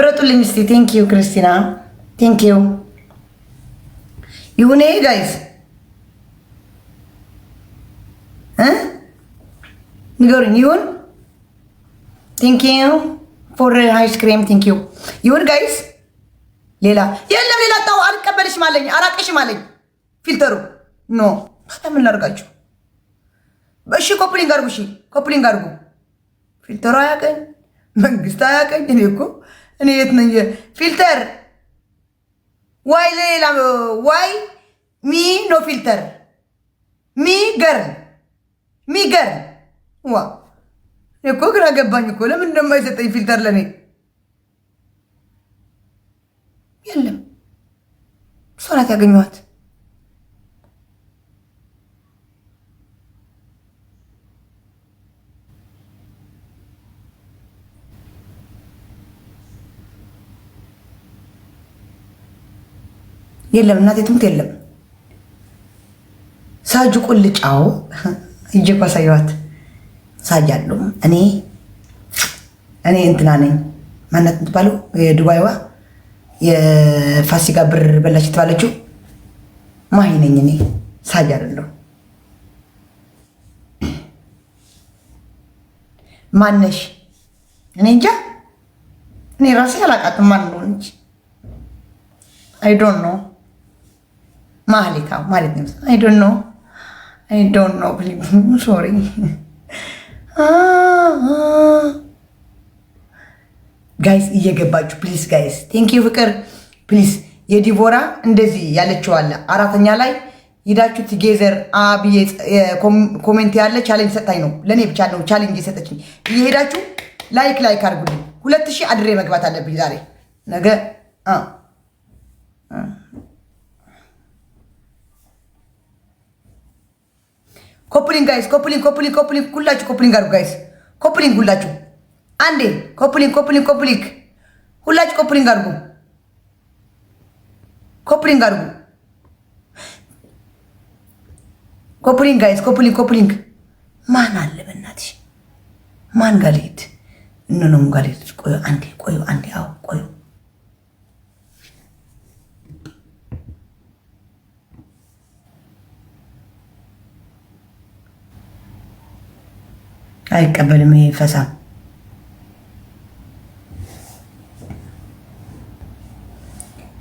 ምረጡልኝ እስቲ። ቴንክ ዩ ክርስቲና ቴንክ ዩ። ይሁኔ ጋይስ ንገሩኝ። ይሁን ቴንክ ዩ ፎር አይስክሬም ቴንክ ዩ። ይሁን ጋይስ። ሌላ የለም። ሌላ ጣው አልቀበልሽም አለኝ፣ አራቅሽም አለኝ ፊልተሩ። ኖ ምን ላድርጋችሁ? እሺ ኮፕሊንግ አድርጉ። እሺ ኮፕሊንግ አድርጉ። ፊልተሩ አያቀኝ፣ መንግስት አያቀኝ። እኔ የት ነኝ? ፊልተር ዋይ ሌላ ዋይ ሚ ኖ ፊልተር ሚ ገር ዋ እኮ ግራ ገባኝ እኮ። ለምን እንደማይሰጠኝ ፊልተር ለኔ የለም። እሷ ናት ያገኘኋት። የለም እናቴ ትሙት የለም። ሳጁ ቁልጫው እጄ እኮ አሳየኋት። ሳጃለሁ እኔ እንትና ነኝ። ማናት የምትባለው የዱባይዋ የፋሲካ ብር በላች የተባለችው ማሂ ነኝ እኔ። ሳጅ አይደለሁ። ማነሽ? እኔ እንጃ። እኔ ራሴ አላውቃትም ማን ነው እንጂ አይ ዶንት ኖ። ማህሌታ ማለት ነው። አይ ዶንት ኖ ፕሊዝ ሶሪ። ጋይስ እየገባችሁ ፕሊዝ ጋይስ ቴንክ ዩ ፍቅር ፕሊዝ። የዲቦራ እንደዚህ ያለችው አለ አራተኛ ላይ ሄዳችሁ ቱጌዘር አብዬ ኮሜንት ያለ ቻሌንጅ ሰጣኝ ነው። ለእኔ ብቻ ነው ቻሌንጅ የሰጠችኝ። እየሄዳችሁ ላይክ አድርጉልኝ። 2000 አድሬ መግባት አለብኝ ዛሬ ነገ። ኮፕሊንግ ጋይስ ኮፕሊንግ ሁላችሁ ኮፕሊንግ አድርጉ ጋይስ። ኮፕሊንግ ሁላችሁ አንዴ ኮፕሊንግ ሁላችሁ ኮፕሊንግ አድርጉ። ኮፕሊንግ ጋይስ ኮፕሊንግ። ማን አለ በእናትሽ? ማን ጋር ልሂድ? እነሆም ጋር ልሂድ። ቆዩ አንዴ አዎ ቆዩ። አይቀበልም ይሄ ፈሳም።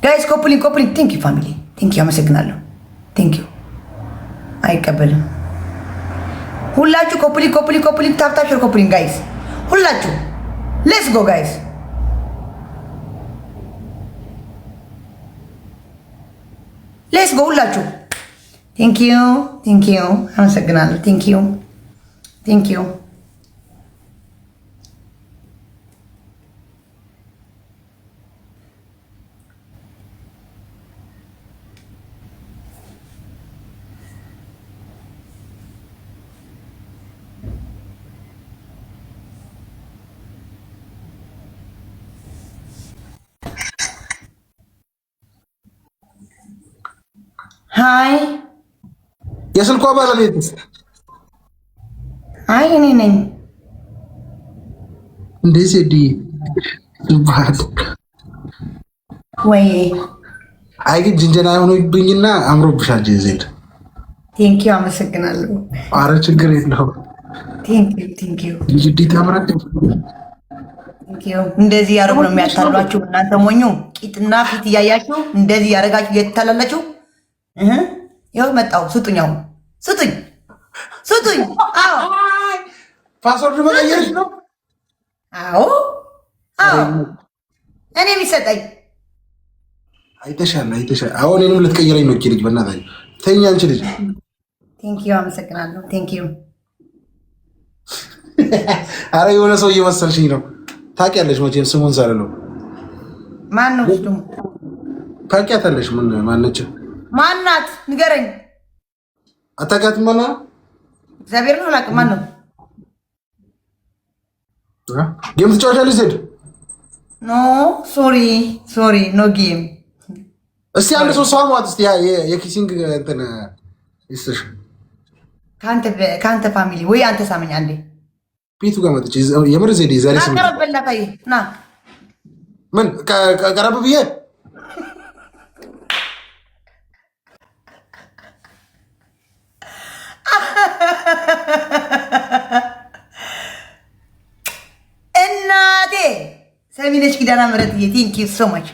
ጋይስ ኮፕሊንግ ቴንክ ዩ ፋሚሊ ቴንክ ዩ አመሰግናለሁ። ቴንክ ዩ አይቀበልም። ሁላችሁ ኮፕሊንግ ታፕታፕ ኮፕሊንግ ጋይስ ሁላችሁ ሌትስ ጎ ጋይስ። ሌትስ ጎ ሁላችሁ። ቴንክ ዩ አመሰግናለሁ። ቴንክ ዩ ሃይ የስልኳ ባለቤት አይ እኔ ነኝ። እንደዚህ ይባል ወይ አይ ግን ጅንጀና የሆነብኝና አምሮብሻል ጄዜድ። ቴንክ ዩ አመሰግናለሁ። አረ ችግር የለውም። ቴንክ ዩ ጅዲ ታምራለች። ቴንክ ዩ። እንደዚህ ያደርጉ ነው የሚያታሏችሁ እናንተ ሞኙ። ቂጥና ፊት እያያችሁ እንደዚህ ያደርጋችሁ እየተታላላችሁ ይኸው መጣሁ። ስጡኝ። አዎ ፓስወርድ መቀየርሽ ነው? አዎ እኔ የሚሰጠኝ አይተሻል። አሁን እኔንም ልትቀይረኝ ነው። ልጅ በእናትህ ተኛ አንቺ ልጅ። ቴንክ ዩ አመሰግናለሁ። ቴንክ ዩ። አረ የሆነ ሰው እየመሰልሽኝ ነው። ታውቂያለሽ መቼም ስሙን ሳልለው። ማን ነው ስሙ? ታውቂያታለሽ? ማነች? ማናት? ንገረኝ። አታውቂያትም? ማነው? እግዚአብሔር ነው አላውቅም። ማን ነው? ጌም ትጫወቻለሽ? ዜድ ኖ ሶሪ ኖ ጌም። እስቲ አንድ ሰው ሳሟት እስቲ የኪሲንግ እንትን ይስጥሽ ከአንተ ፋሚሊ ወይ አንተ ሳመኝ አንዴ ፊቱ ጋር መጥቼ የምር ዜድ ዛሬ ስም አቀረበላ ና ምን ቀረብ ብዬ እናቴ ሰሚነሽ ኪዳነ ምህረትዬ ቴንክ ዩ ሶ ማች።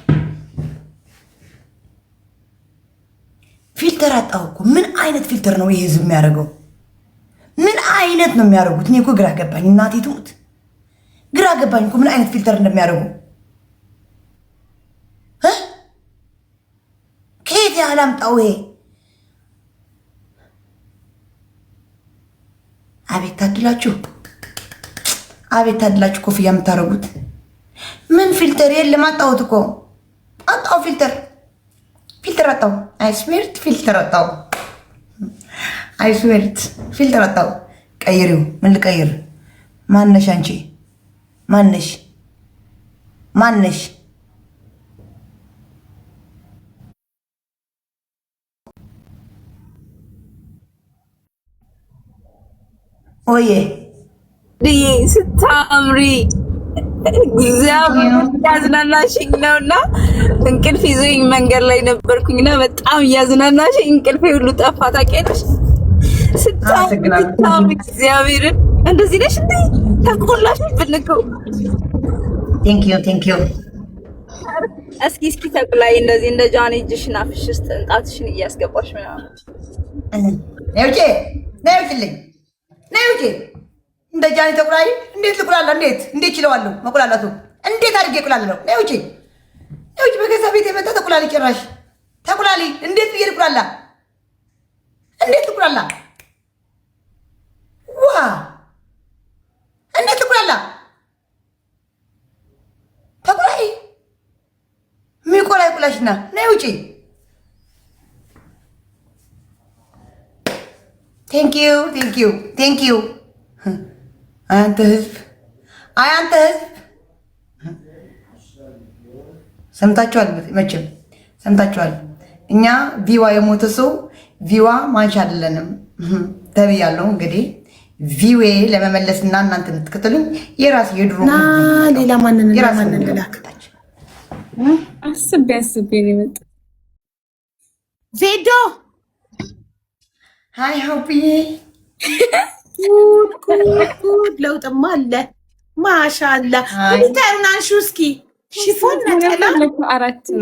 ፊልተር አጣሁ እኮ። ምን አይነት ፊልተር ነው ይሄ ህዝብ የሚያደርገው? ምን አይነት ነው የሚያደርጉት? እኔ እኮ ግራ ገባኝ። እናቴ ትሙት ግራ ገባኝ እኮ ምን አይነት ፊልተር እንደሚያደርጉ። ከየት ያህል አምጣው ይሄ? አቤት ታድላችሁ፣ አቤት ታድላችሁ ኮፍያ የምታደርጉት። ምን ፊልተር የለም። አጣሁት እኮ አጣሁ። ፊልተር አጣሁ። አይስዌርት ፊልተር አጣሁ። አይስዌርት ፊልተር አጣሁ። ቀይሪው። ምን ልቀይር? ማነሽ አንቺ? ማነሽ? ኦዬ ስታምሪ እግዚአብሔር ያዝናናሽኝ ነውና እንቅልፍ ይዞኝ መንገድ ላይ ነበርኩኝና በጣም እያዝናናሽኝ እንቅልፌ ሁሉ ጠፋ። ታውቂያለሽ? ስታምሪ እግዚአብሔርን እንደዚህ ነሽ እንዴ? ተቆላሽ ብንከው። ቴንክ ዩ። እስኪ ተቁላይ እንደዚህ እንደ ጃኒ እጅሽን አፍሽ ውስጥ እንጣትሽን እያስገባሽ ምናምን ነውጪ እንደ ጃኒ ተቁላይ። እንዴት ልቁላላ? እንዴት ችለዋለሁ መቁላላቱ? እንዴት አድርጌ እቁላለሁ? ነውጪ በገዛ ቤት የመጣ ተቁላሊ። ጭራሽ ተቁላሊ። እንዴት ብዬ ልቁላላ? እንዴት ልቁላላ? ዋ እንዴት ልቁላላ? ተቁላይ ሚቆላይ ቁላሽና ነውጪ። ቴንክ ዩ። አንተ ህዝብ ሰምታችኋል፣ መቼም ሰምታችኋል። እኛ ቪዋ የሞተ ሰው ቪዋ ማንሻ አይደለንም ተብያለሁ። እንግዲህ ቪዌ ለመመለስና እናንተ የምትከተሉኝ የራስ የድሮ ሌላ ማንን ልላክታች አስቤ ነው የመጣው። ዜዶ ሃይ ሆፕዬ ጉድ ለውጥማ አለ። ማሻአላ ኩሊተሩን አንሹ እስኪ። ሽፎን ነጠላ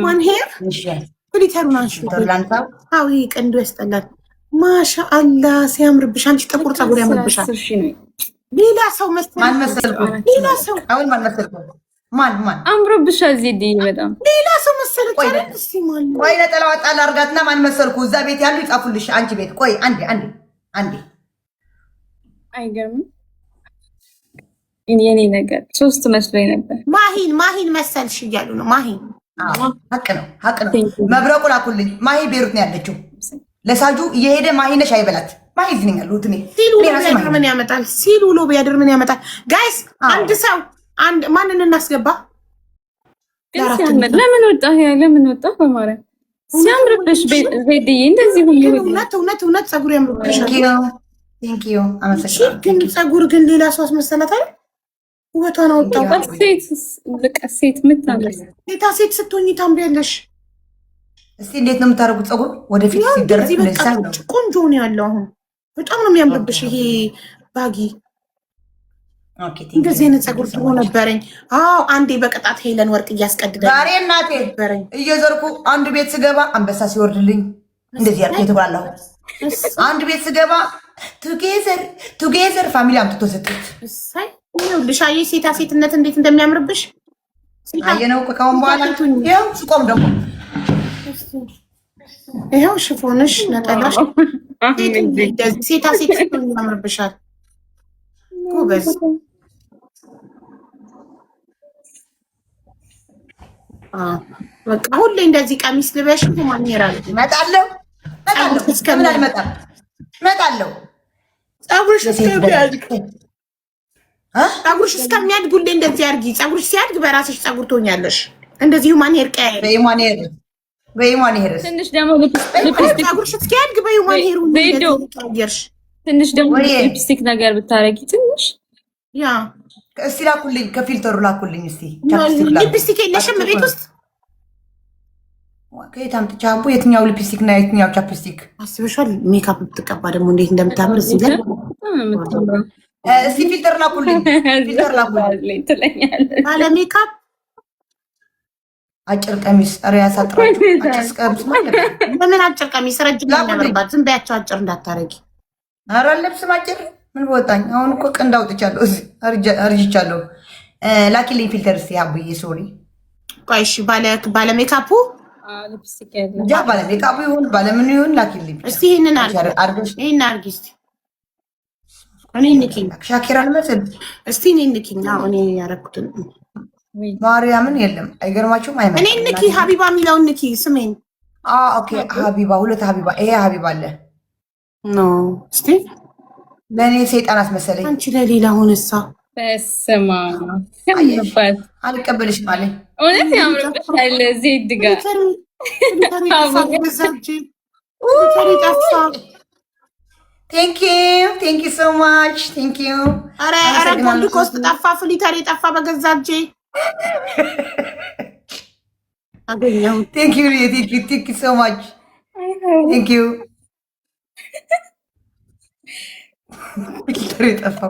ማን ሄር ኩሊተሩን አንሹ። አዊ ቀንዱ ያስጠላል። ማሻአላ ሲያምርብሽ። አንቺ ጥቁር ፀጉር ያምርብሻል። ሌላ ሰው ማን መሰልኩ? ሌላ ሰው አሁን ማን መሰልኩ? ማን አምሮብሻል። ዜድ በጣም ሌላ ሰው መሰለች። ቆይ ነጠላዋ ጣል አድርጋትና ማን መሰልኩ? እዛ ቤት ያሉ ይጻፉልሽ። አንቺ ቤት ቆይ አንዴ አይገርምም? የኔ ነገር ሶስት መስሎኝ ነበር። ማሂን መሰልሽ እያሉ ነው። ማሂን ሀቅ ነው። መብረቁ ላኩልኝ። ማሂ ቤሩት ነው ያለችው። ለሳጁ እየሄደ ማሂ ነሽ አይበላት። ማሂ ዝኝ ያሉት እኔ ሲሉ ምን ያመጣል? ሲሉ ውሎ ቢያድር ምን ያመጣል? ጋይስ አንድ ሰው ማንን እናስገባ? ለምን ወጣ? በማርያም ሲያምርብሽ ዜድዬ፣ እንደዚህ ሁሉ እውነት ፀጉር ያምርብሻል። ቴንኪዩ አመሰግናለሁ። ግን ፀጉር ግን ሌላ ሰው አስመሰላት አይደል? ውበቷን አወጣው። ሴት ምታምር ሴት ስትሆኚ ታምሪያለሽ። እስቲ እንዴት ነው የምታደርጉት? ፀጉር ወደፊት ሲደረግ ቆንጆ ነው ያለው። አሁን በጣም ነው የሚያምርብሽ ይሄ ባጊ። እንደዚህ አይነት ፀጉር ድሮ ነበረኝ። አንዴ በቅጣት ሄለን ወርቅ እያስቀድዳል። ዛሬ እናቴ እየዘርኩ አንድ ቤት ስገባ አንበሳ ሲወርድልኝ እንደዚህ ያርኩ የተባለው። አንድ ቤት ስገባ ቱጌዘር ፋሚሊ አምጥቶ ሰጥት። ይኸውልሽ አየሽ ሴታ ሴትነት እንዴት እንደሚያምርብሽ አየነው። ከካሁን በኋላ ይኸው ስቆም ደግሞ ይኸው ሽፎንሽ ነጠላሽ ሴታ ሴት ያምርብሻል። ጎበዝ በቃ ሁሌ እንደዚህ ቀሚስ ልበሽ። ማን ይራል? እመጣለሁ። እስከምን አልመጣም? እመጣለሁ። ፀጉርሽ እስከሚያድግ ሁሌ እንደዚህ አድርጊ። ፀጉርሽ ሲያድግ በራስሽ ፀጉር ትሆኛለሽ። እንደዚህ ሁማን ሄር ቀያይ በዩማን ሄር ትንሽ ደግሞ ፀጉርሽ እስኪያድግ በዩማን ሄር ትንሽ ደግሞ ሊፕስቲክ ነገር ብታረጊ ትንሽ ያ እስቲ ላኩልኝ፣ ከፊልተሩ ላኩልኝ እስቲ። ሊፕስቲክ የለሽም ቤት ውስጥ? ከየት አምጥቼ አቦ? የትኛው ሊፕስቲክ እና የትኛው ቻፕስቲክ አስበሻል? ሜካፕ ብትቀባ ደግሞ እንዴት እንደምታምር እዚህ ላይ። እስቲ ፊልተር ላኩልኝ፣ ፊልተር ላኩልኝ ትለኛለህ። ባለ ሜካፕ አጭር ቀሚስ ኧረ ያሳጥራችሁ። አጭር ቀሚስ ማለት በምን አጭር ቀሚስ ረጅም ያምርባት። ዝም በያቸው አጭር እንዳታረጊ። ኧረ አልለብስም አጭር ምን በወጣኝ። አሁን እኮ ቀንድ አውጥቻለሁ፣ እዚህ አርጅቻለሁ። ላኪልኝ ፊልተር እስቲ አቡዬ። ሶሪ ቆይ እሺ። ባለ ሜካፑ ሊፕስቲክ ያለው ያ ባለ ሜካፑ ይሁን ባለ ምን ይሁን ላኪልኝ እስቲ። ይሄንን አርገሽ ይሄን አርጊ እስቲ። እኔ ንኪኝ ሻኪራ ልመስል እስቲ። እኔ ንኪኝ። አዎ እኔ ያረኩትን ማርያምን የለም። አይገርማችሁም? አይመጣም። እኔ ንኪ ሀቢባ የሚለውን ንኪ ስሜን። ኦኬ ሀቢባ፣ ሁለት ሀቢባ። ይሄ ሀቢባ አለ ኖ እስቲ። ለእኔ ሰይጣን አስመሰለኝ። አንቺ ለሌላ ሆነሳ። በስማ ያምርባት። አልቀበልሽም አለኝ። እውነት ያምርብሻል። ዜድ ጋር ቴንክ ዩ ሶ ማች ቴንክ ዩ። ኧረ ጎልድ ኮስት ጠፋ፣ ፍሊተር የጠፋ በገዛ እጄ አገኘሁ። ቴንክ ዩ ሶ ማች ቴንክ ዩ። ፍሊተር የጠፋ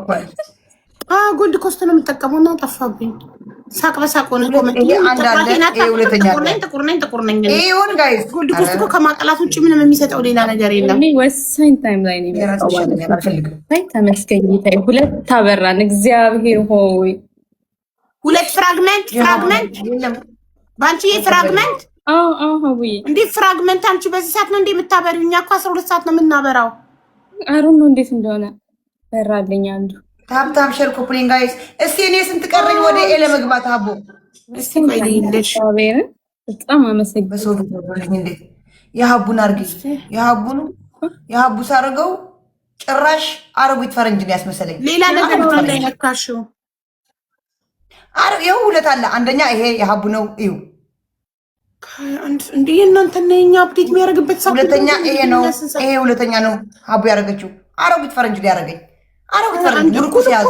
ጎልድ ኮስት ነው የምጠቀመው እና ጠፋብኝ። ሳቅ በሳቅ ሆነ። ጥቁር ነኝ። ይሁን ጋይስ። ጎልድ ኮስት እኮ ከማቀላት ውጭ ምንም የሚሰጠው ሌላ ነገር የለም። ወሳኝ ታይም ላይ ነው። ተመስገን ጌታዬ። ሁለት አበራን። እግዚአብሔር ሆይ ሁለት ፍራግመንት በአንቺ ፍራግመንት እንዴት ፍራግመንት? አንቺ በዚህ ሰዓት ነው እንዴ የምታበሪው? እኛ እኮ 12 ሰዓት ነው የምናበራው። አሩን ነው እንዴት እንደሆነ በራልኝ አንዱ ታብታብ ሸር ኮፕሊንግ ጋይስ። እስቲ እኔ ስንት ቀረኝ ወደ ኤ ለመግባት? አቦ እስቲ ቆይ ልልሽ። በጣም አመሰግናለሁ። በሰው ልጅ እንዴ የሀቡን አርጊ። የሀቡ ሳርገው ጭራሽ አረቢት ፈረንጅ ነው ያስመሰለኝ። ሌላ ነገር ላይ ነካሽው። ይኸው ሁለት አለ። አንደኛ ይሄ የሀቡ ነው። ይሁ እንዴ እናንተ ነኛ አፕዴት የሚያደርግበት ሰው። ሁለተኛ ይሄ ነው። ይሄ ሁለተኛ ነው ሀቡ ያደረገችው። አረቢት ፈረንጅ ላይ ያደረገኝ። አረቢት ፈረንጅ ጉርቁ ሲያዝ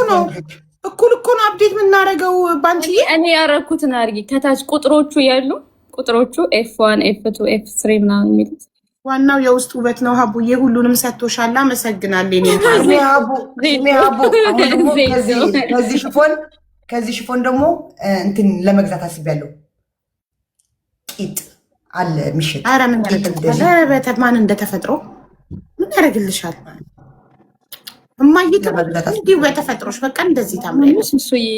እኩል እኮ ነው አፕዴት የምናደርገው። ባንቺ እኔ ያደረኩትን አድርጊ። ከታች ቁጥሮቹ ያሉ ቁጥሮቹ F1 F2 F3 ምናምን የሚሉት ዋናው የውስጥ ውበት ነው። ሀቡዬ ሁሉንም ሰጥቶሻል። አመሰግናለሁ። ከዚህ ሽፎን ደግሞ እንትን ለመግዛት አስቤያለሁ። ቂጥ አለ የሚሸጥ። ኧረ ምን ያደርግልሻል? ማን እንደተፈጥሮ ምን ያደርግልሻል? እማዬ እንዲሁ በተፈጥሮሽ በቃ እንደዚህ ታምሪያለሽ።